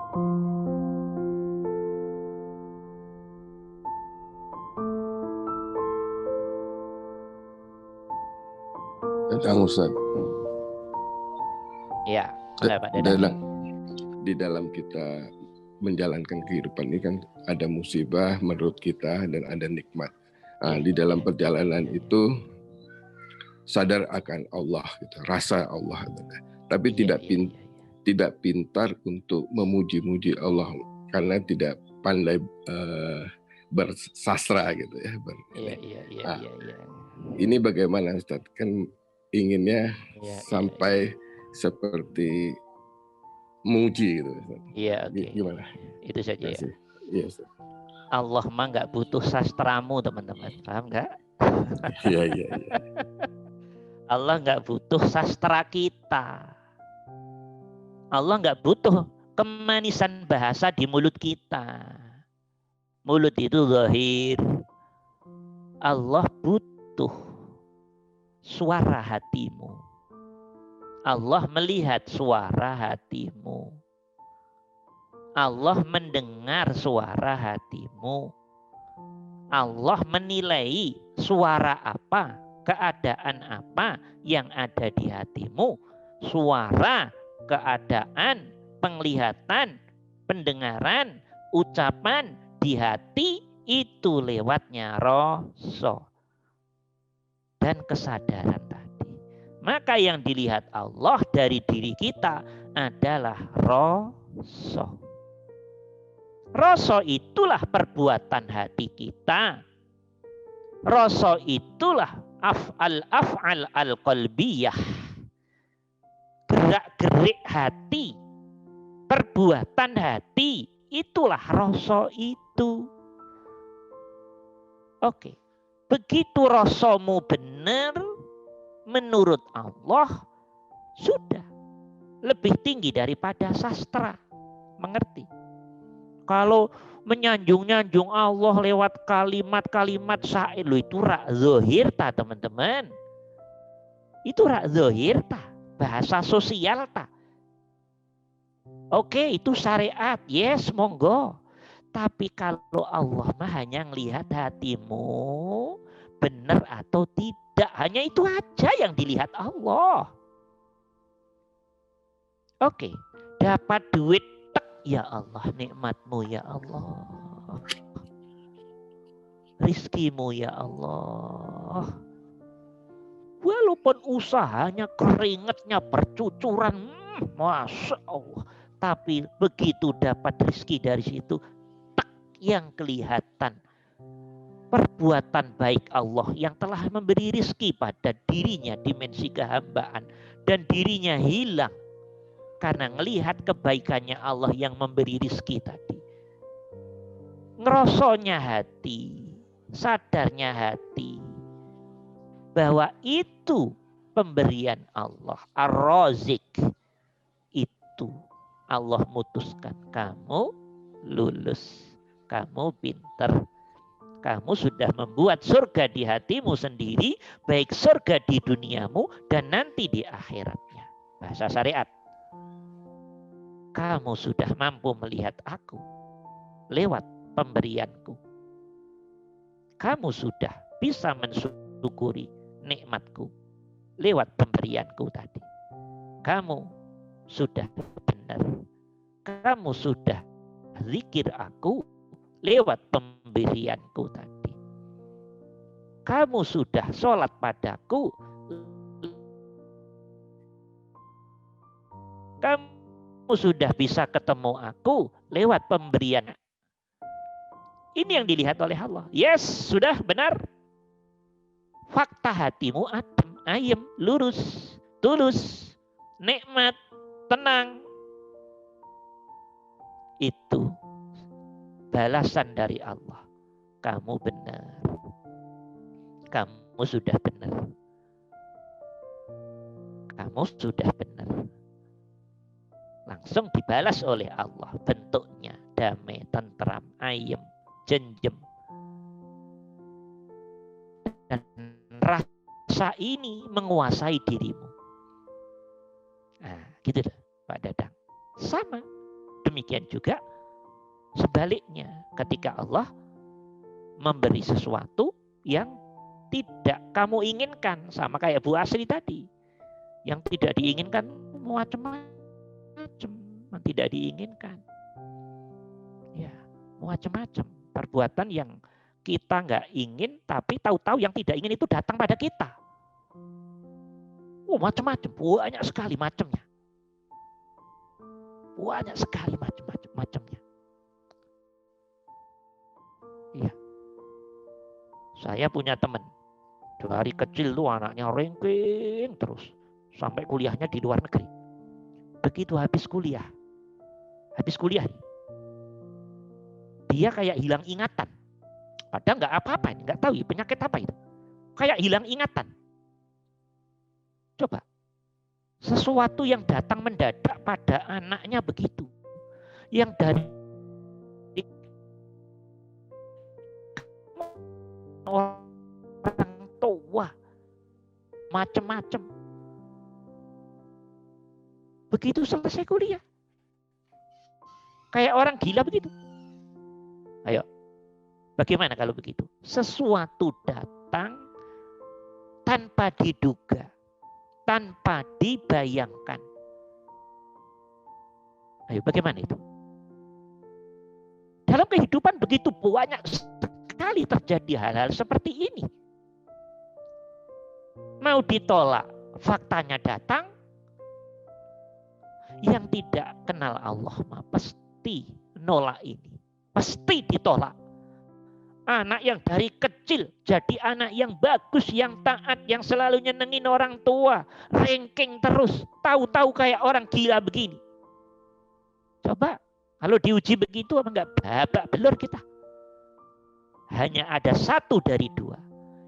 Kang Ustaz. Ya, Pak Dadang. Di dalam kita menjalankan kehidupan ini kan ada musibah menurut kita dan ada nikmat. Di dalam perjalanan itu sadar akan Allah, gitu, rasa Allah, tapi tidak pintar untuk memuji-muji Allah karena tidak pandai bersastra gitu ya. Ini bagaimana Ustaz? Kan inginnya sampai seperti muji gitu. Gimana? Itu saja ya. Iya, Allah mah nggak butuh sastramu, teman-teman. Paham nggak? Iya. Allah nggak butuh sastra kita. Allah nggak butuh kemanisan bahasa di mulut kita. Mulut itu zahir. Allah butuh suara hatimu. Allah melihat suara hatimu. Allah mendengar suara hatimu. Allah menilai suara apa, keadaan apa yang ada di hatimu. Suara, keadaan, penglihatan, pendengaran, ucapan di hati itu lewatnya rasa dan kesadaran tadi. Maka yang dilihat Allah dari diri kita adalah rasa. Rasa itulah perbuatan hati kita. Rasa itulah af'al al-qalbiyah. Gerak-gerik hati, perbuatan hati, itulah rasa itu. Oke. Begitu rasamu benar, menurut Allah sudah lebih tinggi daripada sastra. Mengerti? Kalau menyanjung-nyanjung Allah lewat kalimat-kalimat syair, itu rak zahir ta, teman-teman. Itu rak zahir ta, bahasa sosial ta. Oke, itu syariat. Yes, monggo. Tapi kalau Allah mah hanya melihat hatimu benar atau tidak. Hanya itu aja yang dilihat Allah. Oke, dapat duit, ya Allah, nikmatmu ya Allah. Rizkimu ya Allah. Walaupun usahanya, keringatnya bercucuran, Masya Allah. Tapi begitu dapat rizki dari situ, yang kelihatan perbuatan baik Allah yang telah memberi rizki pada dirinya, dimensi kehambaan, dan dirinya hilang karena melihat kebaikannya Allah yang memberi rizki tadi. Ngerosonya hati, sadarnya hati bahwa itu pemberian Allah. Ar-Razik, itu Allah mutuskan kamu lulus, kamu pinter, kamu sudah membuat surga di hatimu sendiri, baik surga di duniamu dan nanti di akhiratnya. Bahasa syariat. Kamu sudah mampu melihat aku lewat pemberianku. Kamu sudah bisa mensyukuri nikmatku lewat pemberianku tadi. Kamu sudah benar. Kamu sudah zikir aku lewat pemberianku tadi. Kamu sudah sholat padaku. Kamu sudah bisa ketemu aku lewat pemberian. Ini yang dilihat oleh Allah. Yes, sudah benar. Fakta hatimu adem, ayem, lurus, tulus, nikmat, tenang. Itu balasan dari Allah. Kamu benar. Kamu sudah benar. Kamu sudah benar. Langsung dibalas oleh Allah. Bentuknya damai, tentram, ayem, jenjem. Dan rasa ini menguasai dirimu. Nah, gitu dah, Pak Dadang. Sama. Demikian juga sebaliknya, ketika Allah memberi sesuatu yang tidak kamu inginkan, sama kayak Bu Asri tadi, yang tidak diinginkan macam-macam, yang tidak diinginkan, ya macam-macam perbuatan yang kita nggak ingin, tapi tahu-tahu yang tidak ingin itu datang pada kita. Macam-macam, banyak sekali macamnya, banyak sekali macamnya. Iya. Saya punya teman, dari kecil tuh anaknya ranking terus, sampai kuliahnya di luar negeri. Begitu habis kuliah dia kayak hilang ingatan. Padahal nggak apa-apa, nggak tahu ya penyakit apa itu. Kayak hilang ingatan. Coba, sesuatu yang datang mendadak pada anaknya begitu, yang dari orang tua macam-macam. Begitu selesai kuliah, kayak orang gila begitu. Ayo, bagaimana kalau begitu? Sesuatu datang tanpa diduga, tanpa dibayangkan. Ayo, bagaimana itu? Dalam kehidupan begitu banyak sekali terjadi hal-hal seperti ini. Mau ditolak, faktanya datang. Yang tidak kenal Allah mah pasti nolak ini. Pasti ditolak. Anak yang dari kecil jadi anak yang bagus, yang taat, yang selalu nyenengin orang tua, ranking terus, tahu-tahu kayak orang gila begini. Coba kalau diuji begitu apa enggak babak belur kita? Hanya ada satu dari dua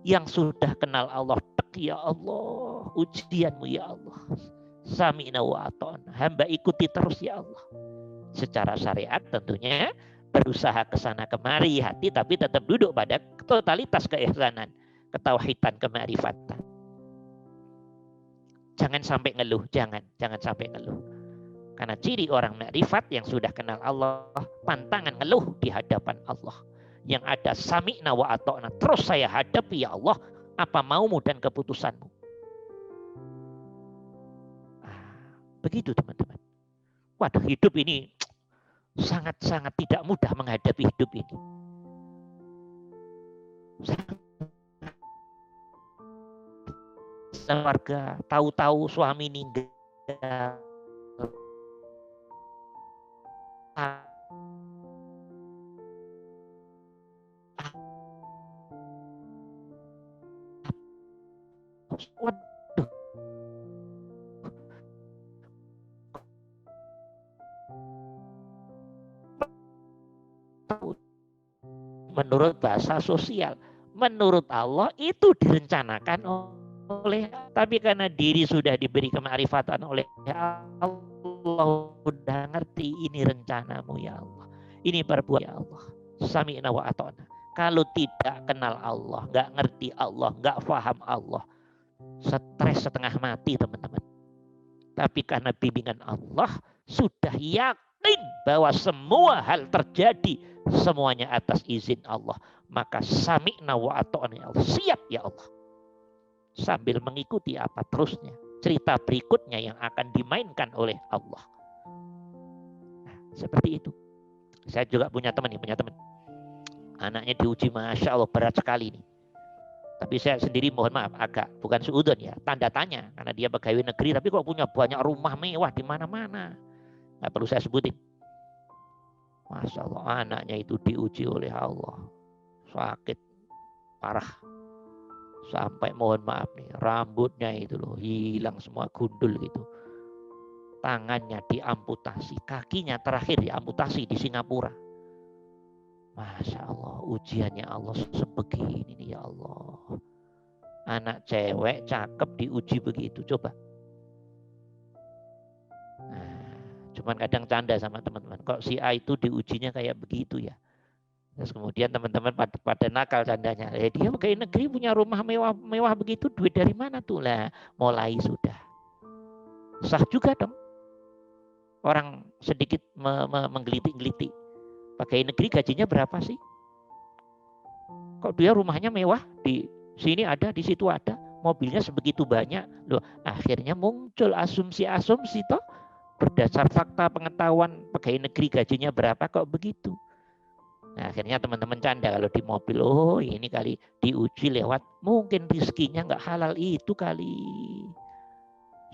yang sudah kenal Allah. Ya Allah, ujianmu ya Allah. Sami'na wa ata'na. Hamba ikuti terus ya Allah. Secara syariat tentunya berusaha ke sana kemari hati, tapi tetap duduk pada totalitas keihsanan, ketauhidan, kemarifatan. Jangan sampai ngeluh, jangan sampai ngeluh. Karena ciri orang makrifat yang sudah kenal Allah, pantangan ngeluh di hadapan Allah. Yang ada sami'na wa ata'na, terus saya hadapi ya Allah, apa maumu dan keputusanmu. Begitu teman-teman. Waduh, hidup ini sangat-sangat tidak mudah menghadapi hidup ini. Keluarga, tahu-tahu suami meninggal. Waduh. Menurut bahasa sosial, menurut Allah itu direncanakan oleh, tapi karena diri sudah diberi kemakrifatan oleh Allah, sudah ngerti ini rencanamu ya Allah, ini perbuatan ya Allah, sami'na wa ata'na. Kalau tidak kenal Allah, nggak ngerti Allah, nggak paham Allah, stres setengah mati teman-teman. Tapi karena bimbingan Allah, sudah yakin bahwa semua hal terjadi semuanya atas izin Allah, maka sami'na wa ata'na ya Allah, siap ya Allah, sambil mengikuti apa terusnya cerita berikutnya yang akan dimainkan oleh Allah. Nah, seperti itu. Saya juga punya teman, anaknya diuji, masya Allah berat sekali nih. Tapi saya sendiri mohon maaf agak bukan suudon ya, tanda tanya, karena dia pegawai negeri tapi kok punya banyak rumah mewah di mana-mana. Nggak perlu saya sebutin. Masya Allah, anaknya itu diuji oleh Allah. Sakit parah. Sampai mohon maaf nih, rambutnya itu loh hilang semua, gundul gitu. Tangannya diamputasi, kakinya terakhir diamputasi di Singapura. Masya Allah, ujiannya Allah sebegini nih ya Allah. Anak cewek cakep diuji begitu, coba. Cuman kadang canda sama teman-teman, kok si A itu diujinya kayak begitu ya. Terus kemudian teman-teman pada nakal candanya, dia pegawai negeri punya rumah mewah begitu, duit dari mana tuh lah? Mulai sudah. Sah juga dong. orang sedikit menggeliti-geliti. Pegawai negeri gajinya berapa sih? Kok dia rumahnya mewah, di sini ada, di situ ada, mobilnya sebegitu banyak. Loh, akhirnya muncul asumsi-asumsi toh berdasar fakta pengetahuan pegawai negeri gajinya berapa kok begitu. Nah, akhirnya teman-teman canda kalau di mobil, oh ini kali diuji lewat mungkin rizkinya nggak halal itu kali.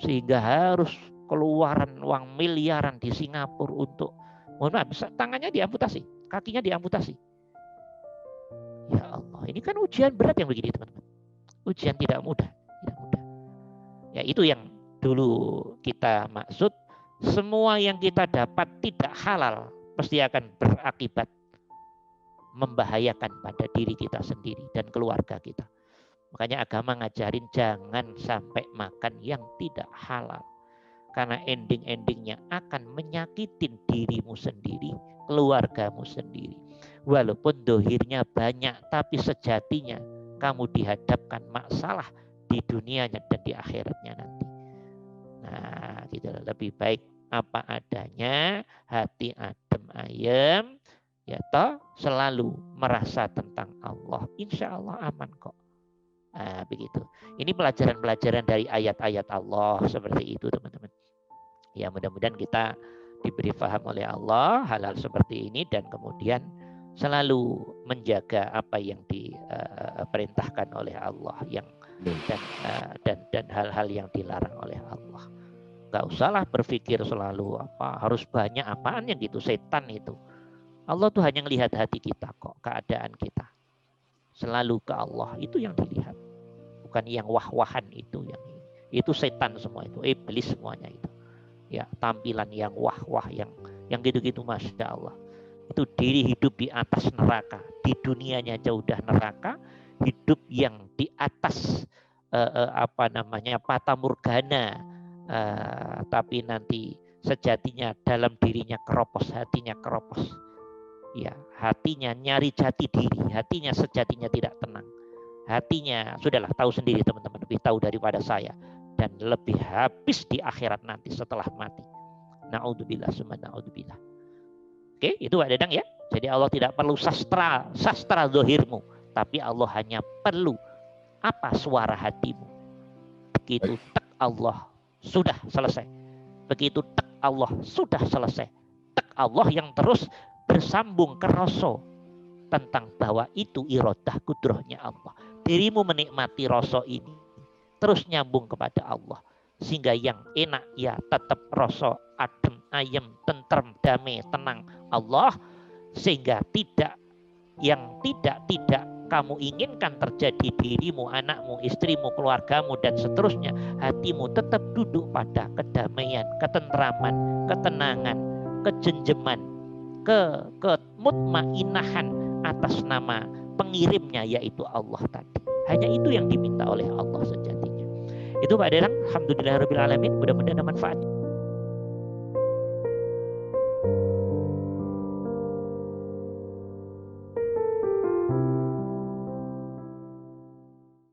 Sehingga harus keluaran uang miliaran di Singapura untuk, mohon maaf, tangannya diamputasi, kakinya diamputasi. Ya Allah, ini kan ujian berat yang begini teman-teman. Ujian tidak mudah, tidak mudah. Ya itu yang dulu kita maksud, semua yang kita dapat tidak halal pasti akan berakibat membahayakan pada diri kita sendiri dan keluarga kita. Makanya agama ngajarin jangan sampai makan yang tidak halal. Karena ending-endingnya akan menyakitin dirimu sendiri, keluargamu sendiri. Walaupun dohirnya banyak, tapi sejatinya kamu dihadapkan masalah di dunianya dan di akhiratnya nanti. Nah, gitu. Lebih baik apa adanya, hati adem ayem, ya toh selalu merasa tentang Allah. Insya Allah aman kok. Nah, begitu. Ini pelajaran-pelajaran dari ayat-ayat Allah seperti itu teman-teman. Ya mudah-mudahan kita diberi paham oleh Allah hal-hal seperti ini dan kemudian selalu menjaga apa yang diperintahkan oleh Allah yang dan hal-hal yang dilarang oleh Allah. Gak usahlah berpikir selalu apa harus banyak apaan yang gitu, setan itu. Allah tuh hanya melihat hati kita kok, keadaan kita. Selalu ke Allah itu yang dilihat. Bukan yang wah-wahan itu, yang itu setan semua itu, iblis semuanya itu. Ya, tampilan yang wah-wah yang gitu-gitu, Masya Allah. Itu diri hidup di atas neraka, di dunianya aja udah neraka, hidup yang di atas fata morgana, tapi nanti sejatinya dalam dirinya keropos, hatinya keropos. Ya, hatinya nyari jati diri, hatinya sejatinya tidak tenang. Hatinya sudahlah tahu sendiri teman-teman, lebih tahu daripada saya. Dan lebih habis di akhirat nanti setelah mati. Na'udzubillah summa na'udzubillah. Oke, itu Pak Dadang ya. Jadi Allah tidak perlu sastra zahirmu, tapi Allah hanya perlu apa suara hatimu. Begitu tek Allah sudah selesai. Begitu tek Allah sudah selesai. Tek Allah yang terus bersambung ke rasa tentang bahwa itu iradah kudrahnya Allah. Dirimu menikmati rasa ini terus nyambung kepada Allah sehingga yang enak ya tetap rasa adem ayem tentrem damai tenang Allah, sehingga tidak yang tidak kamu inginkan terjadi dirimu, anakmu, istrimu, keluargamu dan seterusnya, hatimu tetap duduk pada kedamaian, ketentraman, ketenangan, kejenjeman, kemutmainahan atas nama pengirimnya yaitu Allah tadi. Hanya itu yang diminta oleh Allah sejatinya. Itu Pak Dadang, alhamdulillahirabbil alamin, mudah-mudahan ada manfaat.